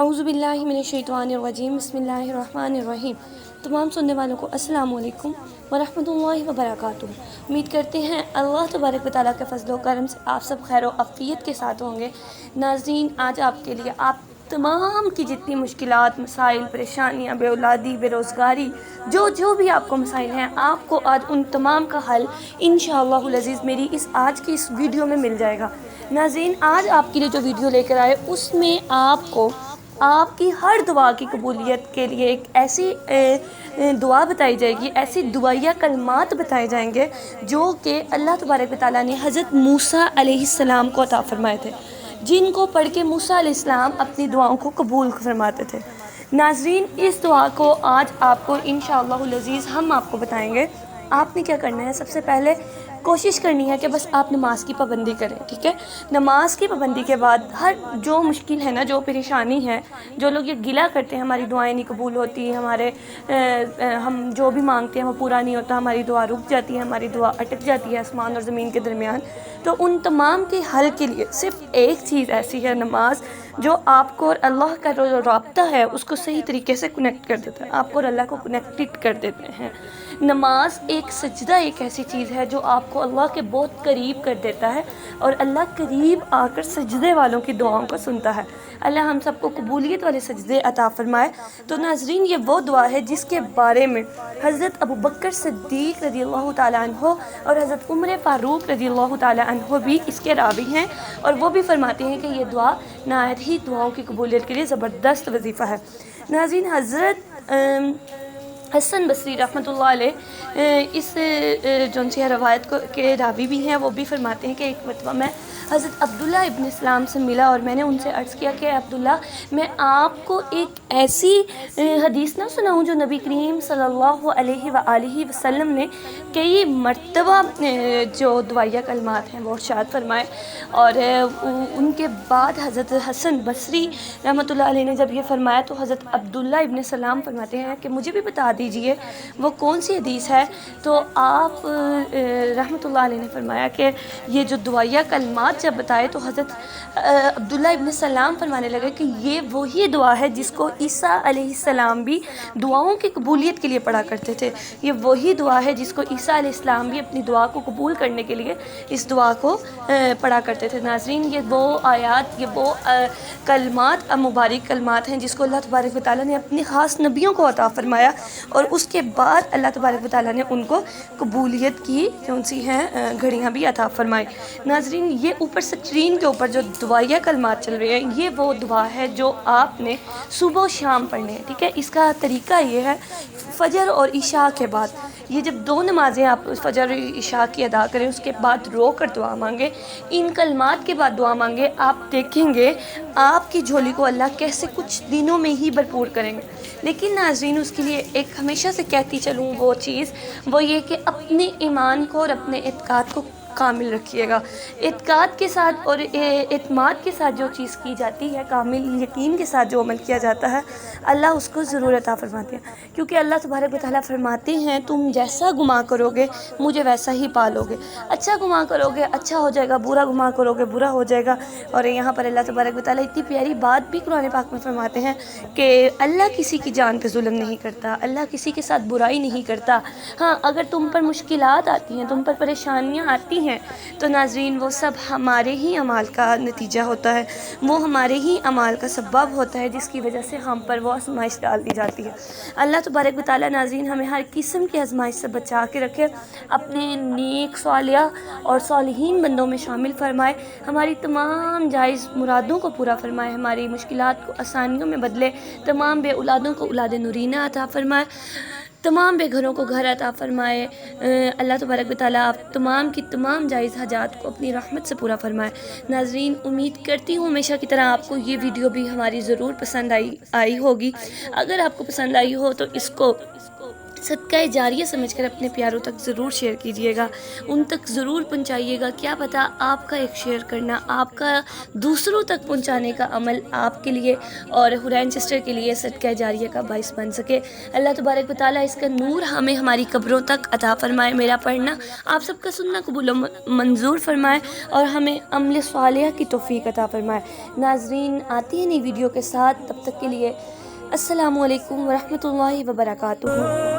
اعوذ باللہ من الشیطان الرجیم بسم اللہ الرحمن الرحیم۔ تمام سننے والوں کو السلام علیکم ورحمۃ اللہ وبرکاتہ۔ امید کرتے ہیں اللہ تبارک و تعالیٰ کے فضل و کرم سے آپ سب خیر و عافیت کے ساتھ ہوں گے۔ ناظرین، آج آپ کے لیے آپ تمام کی جتنی مشکلات، مسائل، پریشانیاں، بے اولادی، بے روزگاری، جو بھی آپ کو مسائل ہیں، آپ کو آج ان تمام کا حل انشاءاللہ العزیز میری آج کی اس ویڈیو میں مل جائے گا۔ ناظرین، آج آپ کے لیے جو ویڈیو لے کر آئے اس میں آپ کو آپ کی ہر دعا کی قبولیت کے لیے ایک ایسی دعا بتائی جائے گی، ایسی دعائیہ کلمات بتائے جائیں گے جو کہ اللہ تبارک و تعالیٰ نے حضرت موسیٰ علیہ السلام کو عطا فرمائے تھے، جن کو پڑھ کے موسیٰ علیہ السلام اپنی دعاؤں کو قبول فرماتے تھے۔ ناظرین، اس دعا کو آج آپ کو انشاءاللہ العزیز ہم آپ کو بتائیں گے۔ آپ نے کیا کرنا ہے؟ سب سے پہلے کوشش کرنی ہے کہ بس آپ نماز کی پابندی کریں، ٹھیک ہے؟ نماز کی پابندی کے بعد ہر جو مشکل ہے نا، جو پریشانی ہے، جو لوگ یہ گلہ کرتے ہیں ہماری دعائیں نہیں قبول ہوتی، ہم جو بھی مانگتے ہیں وہ پورا نہیں ہوتا، ہماری دعا رک جاتی ہے، ہماری دعا اٹک جاتی ہے آسمان اور زمین کے درمیان، تو ان تمام کے حل کے لیے صرف ایک چیز ایسی ہے، نماز، جو آپ کو اور اللہ کا جو رابطہ ہے اس کو صحیح طریقے سے کنیکٹ کر دیتا ہے، آپ کو اور اللہ کو کنیکٹڈ کر دیتے ہیں۔ نماز ایک سجدہ ایک ایسی چیز ہے جو آپ کو اللہ کے بہت قریب کر دیتا ہے، اور اللہ قریب آ کر سجدے والوں کی دعاؤں کو سنتا ہے۔ اللہ ہم سب کو قبولیت والے سجدے عطا فرمائے۔ تو ناظرین، یہ وہ دعا ہے جس کے بارے میں حضرت ابوبکر صدیق رضی اللہ تعالیٰ عنہ اور حضرت عمر فاروق رضی اللہ تعالیٰ عنہ بھی اس کے راوی ہیں، اور وہ بھی فرماتے ہیں کہ یہ دعا نہایت ہی دعاؤں کی قبولیت کے لیے زبردست وظیفہ ہے۔ ناظرین، حضرت حسن بصری رحمۃ اللہ علیہ اس جون سی روایت کے راوی بھی ہیں، وہ بھی فرماتے ہیں کہ ایک مرتبہ میں حضرت عبداللہ ابن اسلام سے ملا اور میں نے ان سے عرض کیا کہ عبداللہ، میں آپ کو ایک ایسی حدیث نہ سناؤں جو نبی کریم صلی اللہ علیہ وآلہ وسلم نے کئی مرتبہ جو دعائیہ کلمات ہیں وہ ارشاد فرمائے۔ اور ان کے بعد حضرت حسن بصری رحمۃ اللہ علیہ نے جب یہ فرمایا تو حضرت عبداللہ ابن السلام فرماتے ہیں کہ مجھے بھی بتا دیجئے وہ کون سی حدیث ہے۔ تو آپ رحمۃ اللہ علیہ نے فرمایا کہ یہ جو دعائیہ کلمات جب بتائے تو حضرت عبداللہ ابن السلام فرمانے لگے کہ یہ وہی دعا ہے جس کو عیسیٰ علیہ السلام بھی دعاؤں کی قبولیت کے لیے پڑھا کرتے تھے، یہ وہی دعا ہے جس کو عیسیٰ علیہ السلام بھی اپنی دعا کو قبول کرنے کے لیے اس دعا کو پڑھا کرتے تھے۔ ناظرین، یہ وہ آیات، یہ وہ کلمات، مبارک کلمات ہیں جس کو اللہ تبارک و تعالیٰ نے اپنے خاص نبیوں کو عطا فرمایا، اور اس کے بعد اللہ تبارک و تعالیٰ نے ان کو قبولیت کی کون سی ہیں گھڑیاں بھی عطا فرمائی۔ ناظرین، یہ اوپر سکرین کے اوپر جو دعائیہ کلمات چل رہے ہیں، یہ وہ دعا ہے جو آپ نے صبح و شام پڑھنے ہیں، ٹھیک ہے؟ اس کا طریقہ یہ ہے، فجر اور عشاء کے بعد، یہ جب دو نمازیں آپ فجر اور عشاء کی ادا کریں، اس کے بعد رو کر دعا مانگیں، ان کلمات کے بعد دعا مانگیں، آپ دیکھیں گے آپ کی جھولی کو اللہ کیسے کچھ دنوں میں ہی بھرپور کریں گے۔ لیکن ناظرین، اس کے لیے ایک ہمیشہ سے کہتی چلوں وہ چیز، وہ یہ کہ اپنے ایمان کو اور اپنے اعتقاد کو کامل رکھیے گا۔ اعتقاد کے ساتھ اور اعتماد کے ساتھ جو چیز کی جاتی ہے، کامل یقین کے ساتھ جو عمل کیا جاتا ہے، اللہ اس کو ضرور عطا فرماتے ہیں، کیونکہ اللہ تبارک و تعالیٰ فرماتے ہیں تم جیسا گمان کرو گے مجھے ویسا ہی پالو گے، اچھا گمان کرو گے اچھا ہو جائے گا، برا گمان کرو گے برا ہو جائے گا۔ اور یہاں پر اللہ تبارک و تعالیٰ اتنی پیاری بات بھی قرآن پاک میں فرماتے ہیں کہ اللہ کسی کی جان پہ ظلم نہیں کرتا، اللہ کسی کے ساتھ برائی نہیں کرتا۔ ہاں، اگر تم پر مشکلات آتی ہیں، تم پر پریشانیاں آتی ہیں، تو ناظرین وہ سب ہمارے ہی اعمال کا نتیجہ ہوتا ہے، وہ ہمارے ہی اعمال کا سبب ہوتا ہے جس کی وجہ سے ہم پر وہ آزمائش ڈال دی جاتی ہے۔ اللہ تبارک و تعالیٰ ناظرین ہمیں ہر قسم کی آزمائش سے بچا کے رکھے، اپنے نیک صالحہ اور صالحین بندوں میں شامل فرمائے، ہماری تمام جائز مرادوں کو پورا فرمائے، ہماری مشکلات کو آسانیوں میں بدلے، تمام بے اولادوں کو اولاد نورینہ عطا فرمائے، تمام بے گھروں کو گھر عطا فرمائے۔ اللہ تبارک و تعالیٰ آپ تمام کی تمام جائز حاجات کو اپنی رحمت سے پورا فرمائے۔ ناظرین، امید کرتی ہوں ہمیشہ کی طرح آپ کو یہ ویڈیو بھی ہماری ضرور پسند آئی ہوگی۔ اگر آپ کو پسند آئی ہو تو اس کو صدقہ جاریہ سمجھ کر اپنے پیاروں تک ضرور شیئر کیجیے گا، ان تک ضرور پہنچائیے گا۔ کیا پتہ آپ کا ایک شیئر کرنا آپ کا دوسروں تک پہنچانے کا عمل آپ کے لیے اور حورین سسٹر کے لیے صدقہ جاریہ کا باعث بن سکے۔ اللہ تبارک و تعالیٰ اس کا نور ہمیں ہماری قبروں تک عطا فرمائے، میرا پڑھنا آپ سب کا سننا قبول و منظور فرمائے اور ہمیں عمل صالحہ کی توفیق عطا فرمائے۔ ناظرین، آتی ہیں نئی ویڈیو کے ساتھ، تب تک کے لیے السلام علیکم ورحمۃ اللہ وبرکاتہ۔